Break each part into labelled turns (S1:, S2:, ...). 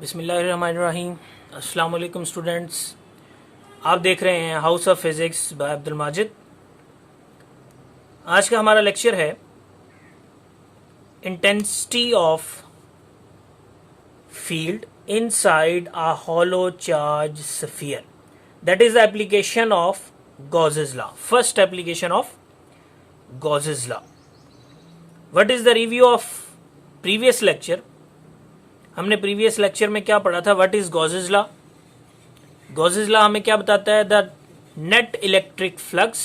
S1: बिस्मिल्लाहिर्रहमानिर्रहीम। अस्सलाम वालेकुम स्टूडेंट्स, आप देख रहे हैं house of physics by Abdul Majid. आज का हमारा लेक्चर है intensity of field inside a hollow charge sphere, that is the application of Gauss's law. First application of Gauss's law. What is the review of previous lecture? हमने previous lecture में क्या पढ़ा था? What is Gauss's law? Gauss's law हमें क्या बताता है? The net electric flux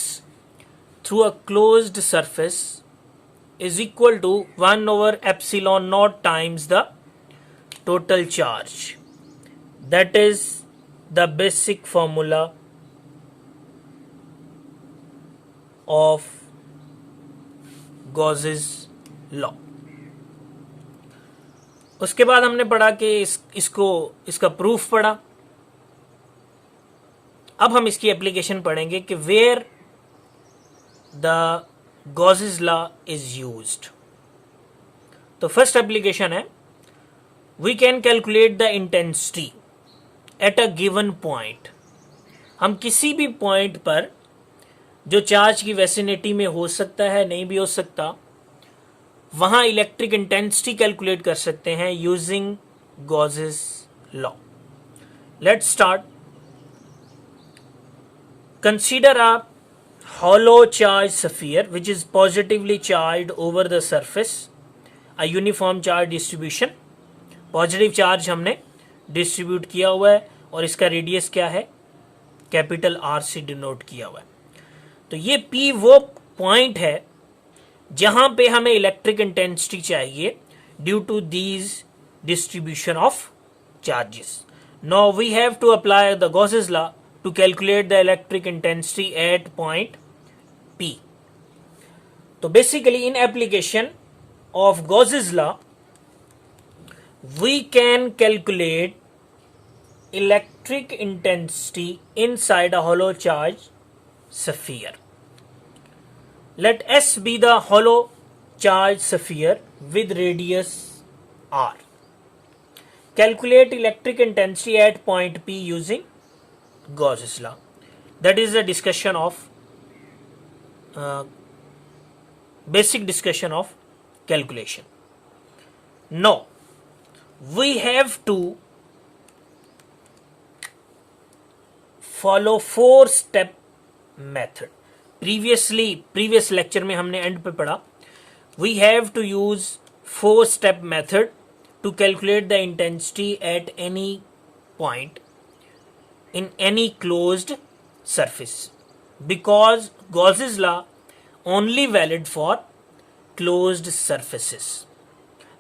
S1: through a closed surface is equal to 1 over epsilon naught times the total charge. That is the basic formula of Gauss's law. उसके बाद हमने पढ़ा कि इसका प्रूफ पढ़ा। अब हम इसकी एप्लीकेशन पढ़ेंगे कि where the Gauss's law is used. तो फर्स्ट एप्लीकेशन है, we can calculate the intensity at a given point. हम किसी भी पॉइंट पर जो चार्ज की वेसिनिटी में हो सकता है, नहीं भी हो सकता, वहां इलेक्ट्रिक इंटेंसिटी कैलकुलेट कर सकते हैं using Gauss's law. Let's start. Consider a hollow charge sphere which is positively charged over the surface, a uniform charge distribution. Positive charge हमने डिस्ट्रीब्यूट किया हुआ है और इसका रेडियस क्या है? कैपिटल आर से डिनोट किया हुआ है। तो ये पी वो पॉइंट है जहां पे हमें इलेक्ट्रिक इंटेंसिटी चाहिए due to these distribution of charges. Now we have to apply the Gauss's law to calculate the electric intensity at point P. So basically in application of Gauss's law, we can calculate electric intensity inside a hollow charge sphere. Let S be the hollow charge sphere with radius R. Calculate electric intensity at point P using Gauss's law. That is the discussion of basic discussion of calculation. Now we have to follow 4-step method. Previous lecture में हमने end पे पढ़ा, we have to use 4-step method to calculate the intensity at any point in any closed surface, because Gauss's law only valid for closed surfaces.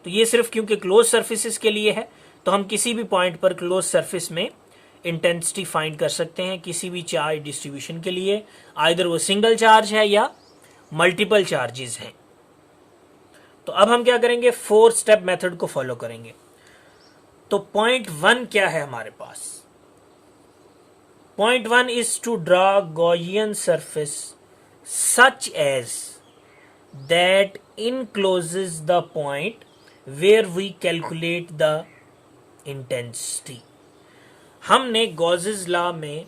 S1: तो ये सिर्फ क्योंकि close surfaces के लिए है, तो हम किसी भी पॉइंट पर क्लोज सरफेस में इंटेंसिटी फाइंड कर सकते हैं किसी भी चार्ज डिस्ट्रीब्यूशन के लिए, आइदर वो सिंगल चार्ज है या मल्टीपल चार्जेस हैं. तो अब हम क्या करेंगे? 4-स्टेप मेथड को फॉलो करेंगे. तो पॉइंट 1 क्या है हमारे पास? Point 1 is to draw Gaussian surface such as that encloses the point where we calculate the intensity. हमने Gauss's law में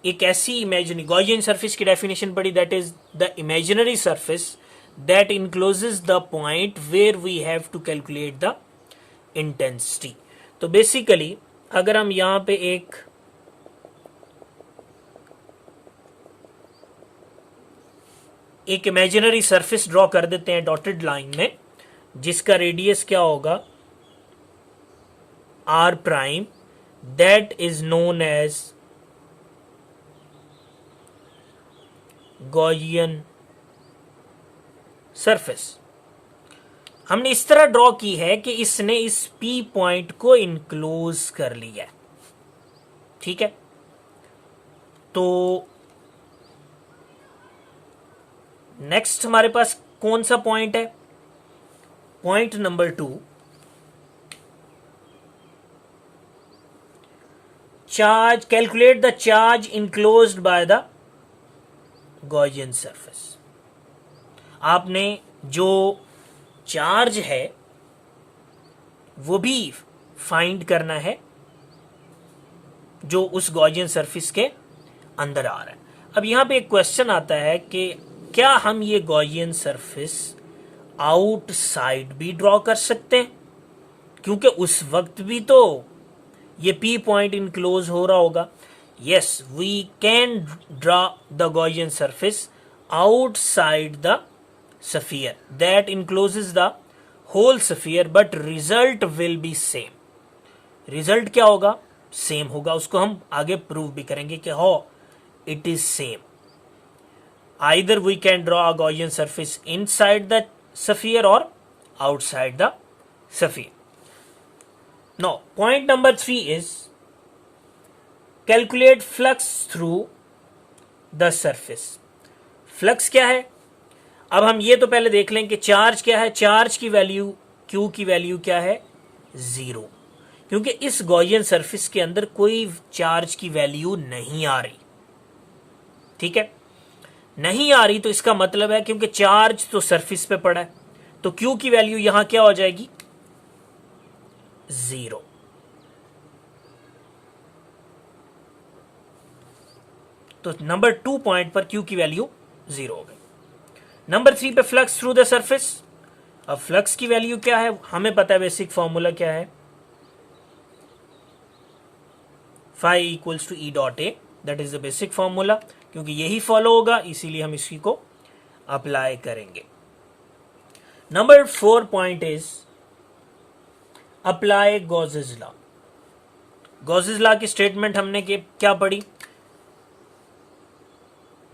S1: एक ऐसी इमेजिनरी Gaussian surface की डेफिनेशन पढ़ी, that is the imaginary surface that encloses the point where we have to calculate the intensity. तो basically अगर हम यहाँ पे एक इमेजिनरी सरफेस ड्रॉ कर देते हैं डॉटेड लाइन में, जिसका रेडियस क्या होगा? R prime. That is known as Gaussian surface. हमने इस तरह ड्रॉ की है कि इसने इस पी पॉइंट को इनक्लोज कर लिया है. ठीक है. तो नेक्स्ट हमारे पास कौन सा पॉइंट है? Point number 2, charge. Calculate the charge enclosed by the Gaussian surface. आपने जो चार्ज है वो भी फाइंड करना है जो उस गॉसियन सरफेस के अंदर आ रहा है। अब यहाँ पे एक क्वेश्चन आता है कि क्या हम ये गॉसियन सरफेस आउटसाइड भी ड्रॉ कर सकते हैं, क्योंकि उस वक्त भी तो ये P पॉइंट इनक्लोज हो रहा होगा। Yes, we can draw the Gaussian surface outside the sphere that encloses the whole sphere, but result will be same. Result क्या होगा? सेम होगा। उसको हम आगे प्रूव भी करेंगे कि how it is same. Either we can draw a Gaussian surface inside the sphere और outside the sphere. Now, point number 3 is calculate flux through the surface. Flux क्या है? अब हम ये तो पहले देख लें कि चार्ज क्या है। चार्ज की वैल्यू, Q की वैल्यू क्या है? 0, क्योंकि इस गॉसियन सरफेस के अंदर कोई चार्ज की वैल्यू नहीं आ रही। ठीक है, नहीं आ रही तो इसका मतलब है क्योंकि चार्ज तो सरफेस पे पड़ा है, तो Q की वैल्यू यहां क्या हो जाएगी? 0। तो नंबर 2 पॉइंट पर Q की वैल्यू 0 हो गई। नंबर 3 पे फ्लक्स थ्रू द सरफेस। अब फ्लक्स की वैल्यू क्या है? हमें पता है बेसिक फॉर्मूला क्या है, phi equals to E dot A, that is the basic formula. क्योंकि यही फॉलो होगा इसीलिए हम इसी को अप्लाई करेंगे। Number 4 point is apply Gauss's law. Gauss's law की स्टेटमेंट हमने क्या पढ़ी?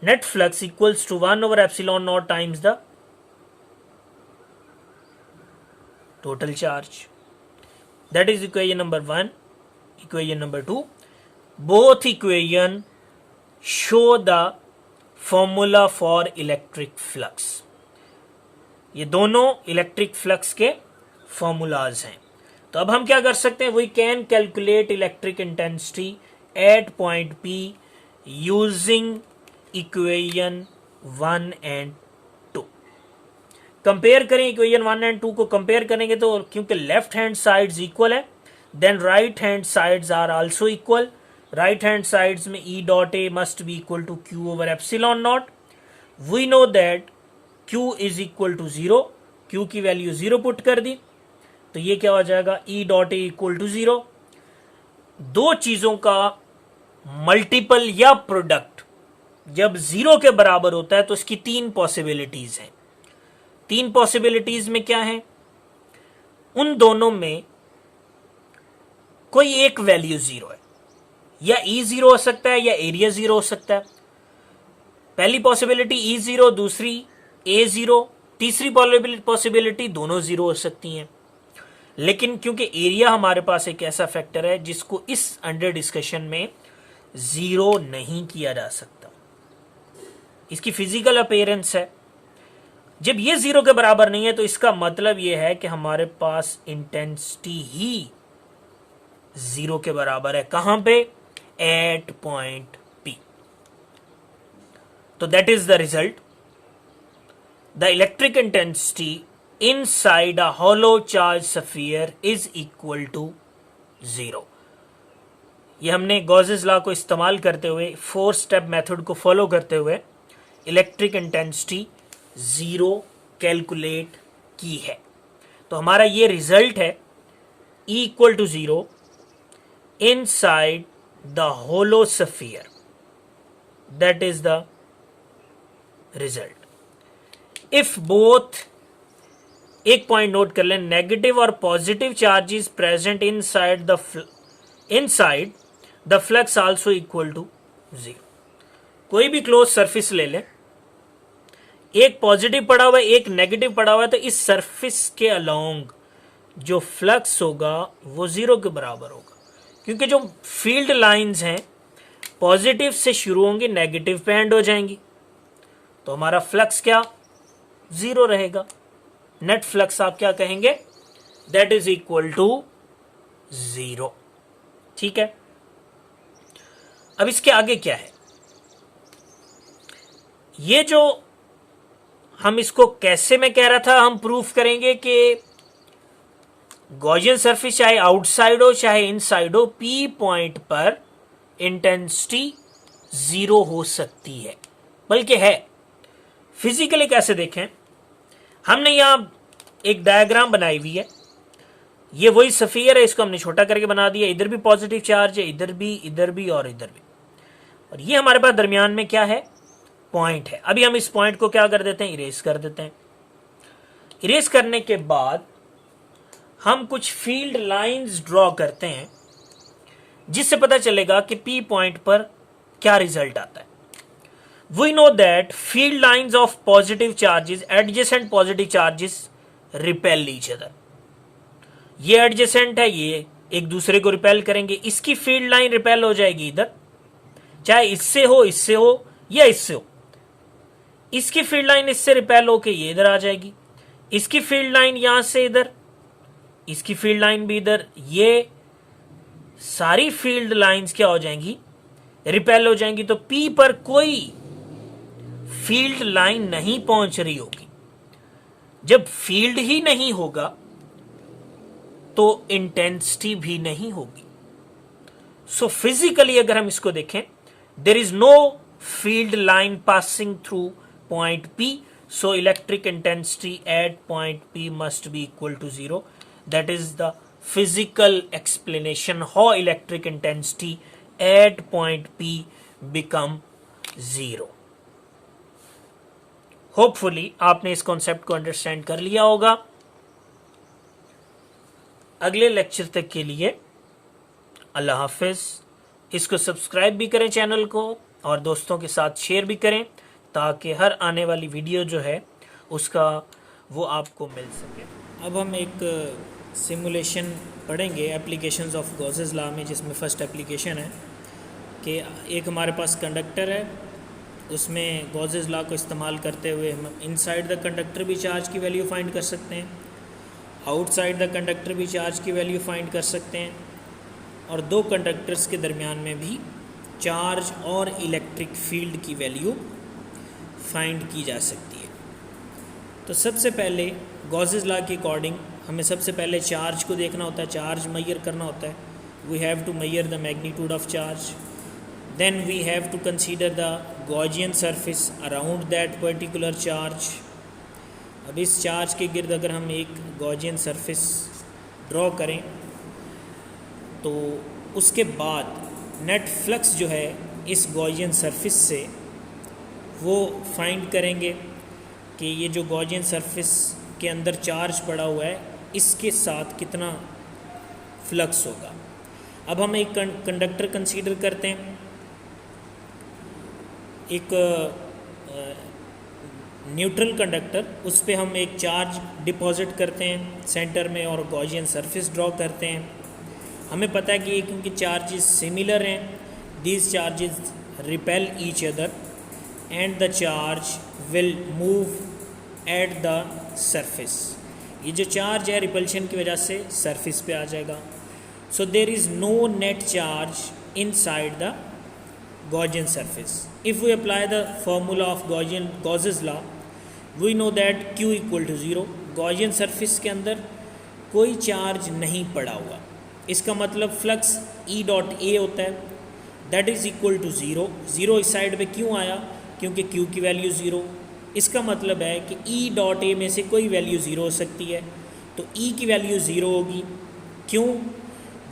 S1: Net flux equals to 1 over epsilon naught times the total charge. That is equation number 1. Equation number 2. Both equation show the formula for electric flux. ये दोनों electric flux के formulas हैं। तो अब हम क्या कर सकते हैं? We can calculate electric intensity at point P using equation 1 and 2। Compare करें इक्वेशन 1 and 2 को कंपेयर करेंगे तो क्योंकि लेफ्ट हैंड साइड्स इक्वल है, then right hand sides are also equal. Right hand sides में E dot A must be equal to Q over epsilon naught. We know that Q is equal to 0। Q की value 0 put कर दी तो ये क्या हो जाएगा? E dot A equal to 0। दो चीजों का मल्टीपल या प्रोडक्ट जब 0 के बराबर होता है तो इसकी 3 पॉसिबिलिटीज हैं। 3 पॉसिबिलिटीज में क्या है? उन दोनों में कोई एक वैल्यू 0 है, या E 0 हो सकता है या एरिया 0 हो सकता है। पहली पॉसिबिलिटी E 0, दूसरी A 0, तीसरी पॉसिबिलिटी दोनों 0 हो सकती हैं। लेकिन क्योंकि एरिया हमारे पास एक ऐसा फैक्टर है जिसको इस अंडर डिस्कशन में 0 नहीं किया जा सकता, इसकी फिजिकल अपीयरेंस है। जब ये 0 के बराबर नहीं है तो इसका मतलब यह है कि हमारे पास इंटेंसिटी ही 0 के बराबर है। कहां पे? At point P। तो that is the result. The electric intensity inside a hollow charge sphere is equal to 0। ये हमने गॉसेस लॉ को इस्तेमाल करते हुए 4 स्टेप मेथड को फॉलो करते हुए इलेक्ट्रिक इंटेंसिटी 0 कैलकुलेट की है। तो हमारा ये रिजल्ट है E equal to 0 inside the hollow sphere. That is the result. If both, एक पॉइंट नोट कर लें, नेगेटिव और positive charges present inside the flux also equal to 0। कोई भी क्लोज सरफेस ले लें, एक पॉजिटिव पड़ा हुआ है एक नेगेटिव पड़ा हुआ है, तो इस सरफेस के अलोंग जो फ्लक्स होगा वो 0 के बराबर होगा, क्योंकि जो फील्ड लाइंस हैं पॉजिटिव से शुरू होंगी नेगेटिव पे एंड हो जाएंगी। तो हमारा फ्लक्स क्या? 0 रहेगा। नेट फ्लक्स आप क्या कहेंगे? That is equal to 0। ठीक है, अब इसके आगे क्या है? ये जो हम इसको कैसे मैं कह रहा था हम प्रूफ करेंगे कि गॉसियन सरफेस चाहे आउटसाइड हो चाहे इनसाइड हो, P पॉइंट पर इंटेंसिटी ज़ीरो हो सकती है, बल्कि है। फिजिकली कैसे देखें, हमने यहाँ एक डायग्राम बनाई हुई है, ये वही सफ़ियर है, इसको हमने छोटा करके बना दिया, इधर भी पॉजिटिव चार्ज है, इधर भी, इधर भी और इधर भी, और ये हमारे पास दरमियान में क्या है, पॉइंट है। अभी हम इस पॉइंट को क्या कर देते हैं, इरेज कर देते हैं। इरेज करने के बाद हम कुछ फील्ड लाइंस ड्रॉ करते हैं, जिससे पता चलेगा कि पी पॉइंट पर क्या रिजल्ट आता है। We know that field lines of positive charges, adjacent positive charges repel each other. ये एडजेसेंट है, ये एक दूसरे को रिपेल करेंगे, इसकी फील्ड लाइन रिपेल हो जाएगी इधर, चाहे इससे हो या इससे हो। इसकी फील्ड लाइन इससे रिपेल होके ये इधर आ जाएगी, इसकी फील्ड लाइन यहां से इधर, इसकी फील्ड लाइन भी इधर, ये सारी फील्ड लाइंस क्या हो जाएंगी, रिपेल हो जाएंगी। तो पी पर कोई फील्ड लाइन नहीं पहुंच रही होगी। जब फील्ड ही नहीं होगा तो इंटेंसिटी भी नहीं होगी। सो फिजिकली अगर हम इसको देखें, there is no field line passing through point P, so electric intensity at point P must be equal to 0. That is the physical explanation how electric intensity at point P become 0. Hopefully आपने इस concept को understand कर लिया होगा। अगले lecture तक के लिए अल्लाह हाफिज। इसको सब्सक्राइब भी करें चैनल को, और दोस्तों के साथ शेयर भी करें, ताकि हर आने वाली वीडियो जो है उसका वो आपको मिल सके। अब हम एक सिमुलेशन पढ़ेंगे एप्लीकेशंस ऑफ गॉसेस लॉ में, जिसमें फर्स्ट एप्लीकेशन है कि एक हमारे पास कंडक्टर है, उसमें गॉसेस लॉ को इस्तेमाल करते हुए हम इनसाइड द कंडक्टर भी चार्ज की वैल्यू फाइंड कर सकते हैं, आउटसाइड द कंडक्टर भी चार्ज की वैल्यू फाइंड कर सकते हैं, और दो कंडक्टर्स के दरमियान में भी चार्ज और इलेक्ट्रिक फील्ड की वैल्यू फाइंड की जा सकती है। तो सबसे पहले गॉसेस लॉ के अकॉर्डिंग हमें सबसे पहले चार्ज को देखना होता है, चार्ज मेजर करना होता है। We have to measure the magnitude of charge, then we have to consider the Gaussian surface around that particular charge. अब इस चार्ज के गिर्द अगर हम एक गॉसियन सरफेस ड्रॉ करें तो उसके बाद नेट फ्लक्स जो है इस गॉसियन सरफेस से वो फाइंड करेंगे कि ये जो गॉसियन सरफेस के अंदर चार्ज पड़ा हुआ है इसके साथ कितना फ्लक्स होगा। अब हम एक कंडक्टर कंसीडर करते हैं, एक न्यूट्रल कंडक्टर, उस पे हम एक चार्ज डिपॉजिट करते हैं सेंटर में और गॉसियन सरफेस ड्रॉ करते हैं। हमें पता है कि क्योंकि चार्जेस सिमिलर हैं, these charges repel each other and the charge will move at the surface. ये जो चार्ज है रिपल्शन की वजह से सरफेस पे आ जाएगा। So there is no net charge inside the Gaussian surface. If we apply the formula of Gauss's law, we know that Q equal to 0. Gaussian surface के अंदर कोई चार्ज नहीं पड़ा हुआ, इसका मतलब फ्लक्स E डॉट A होता है, दैट इज़ इक्वल टू 0. 0 इस साइड पे क्यों आया, क्योंकि Q की वैल्यू 0। इसका मतलब है कि E डॉट A में से कोई वैल्यू 0 हो सकती है, तो E की वैल्यू 0 होगी। क्यों?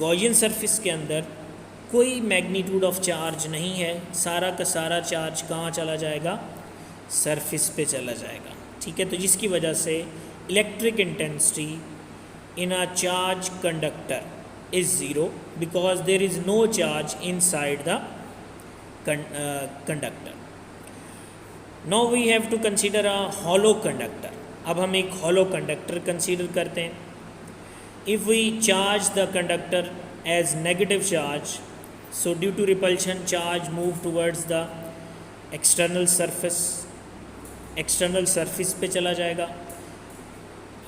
S1: Gaussian surface के अंदर कोई मैग्नीट्यूड ऑफ चार्ज नहीं है, सारा का सारा चार्ज कहाँ चला जाएगा, सरफेस पे चला जाएगा। ठीक है, तो जिसकी वजह से electric intensity in a charge conductor is 0 because there is no charge inside the conductor. Now we have to consider a hollow conductor. अब हम एक हॉलो कंडक्टर कंसीडर करते हैं। If we charge the conductor as negative charge, so due to repulsion charge move towards the external surface, external surface पे चला जाएगा,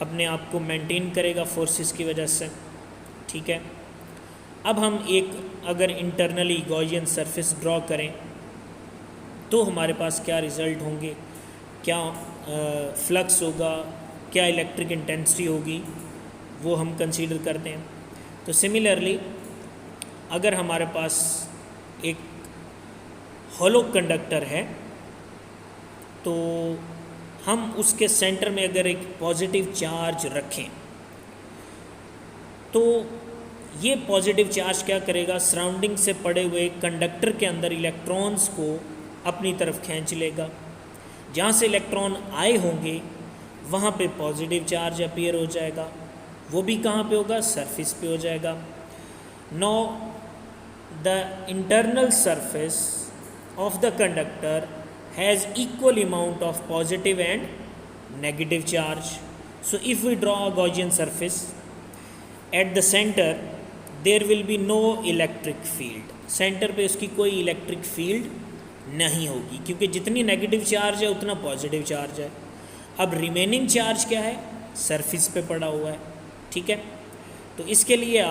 S1: अपने आप को मेंटेन करेगा फोर्सेस की वजह से। ठीक है, अब हम एक अगर इंटरनली गॉसियन सरफेस ड्रॉ करें तो हमारे पास क्या रिज़ल्ट होंगे, क्या फ्लक्स होगा, क्या इलेक्ट्रिक इंटेंसिटी होगी, वो हम कंसीडर करते हैं। तो सिमिलरली अगर हमारे पास एक हॉलो कंडक्टर है, तो हम उसके सेंटर में अगर एक पॉजिटिव चार्ज रखें तो ये पॉजिटिव चार्ज क्या करेगा, सराउंडिंग से पड़े हुए कंडक्टर के अंदर इलेक्ट्रॉन्स को अपनी तरफ खींच लेगा। जहाँ से इलेक्ट्रॉन आए होंगे वहाँ पे पॉजिटिव चार्ज अपीयर हो जाएगा। वो भी कहाँ पे होगा, सरफेस पे हो जाएगा। Know the internal surface of the conductor has equal amount of positive and negative charge. So if we draw a Gaussian surface at the center, there will be no electric field. Centre पे उसकी कोई electric field नहीं होगी, क्योंकि जितनी negative charge है उतना positive charge है। अब रिमेनिंग चार्ज क्या है, सरफेस पे पड़ा हुआ है। ठीक है, तो इसके लिए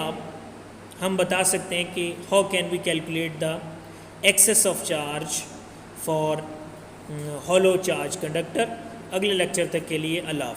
S1: हम बता सकते हैं कि how can we calculate the excess of charge for hollow charge conductor। अगले लेक्चर तक के लिए अल्लाह।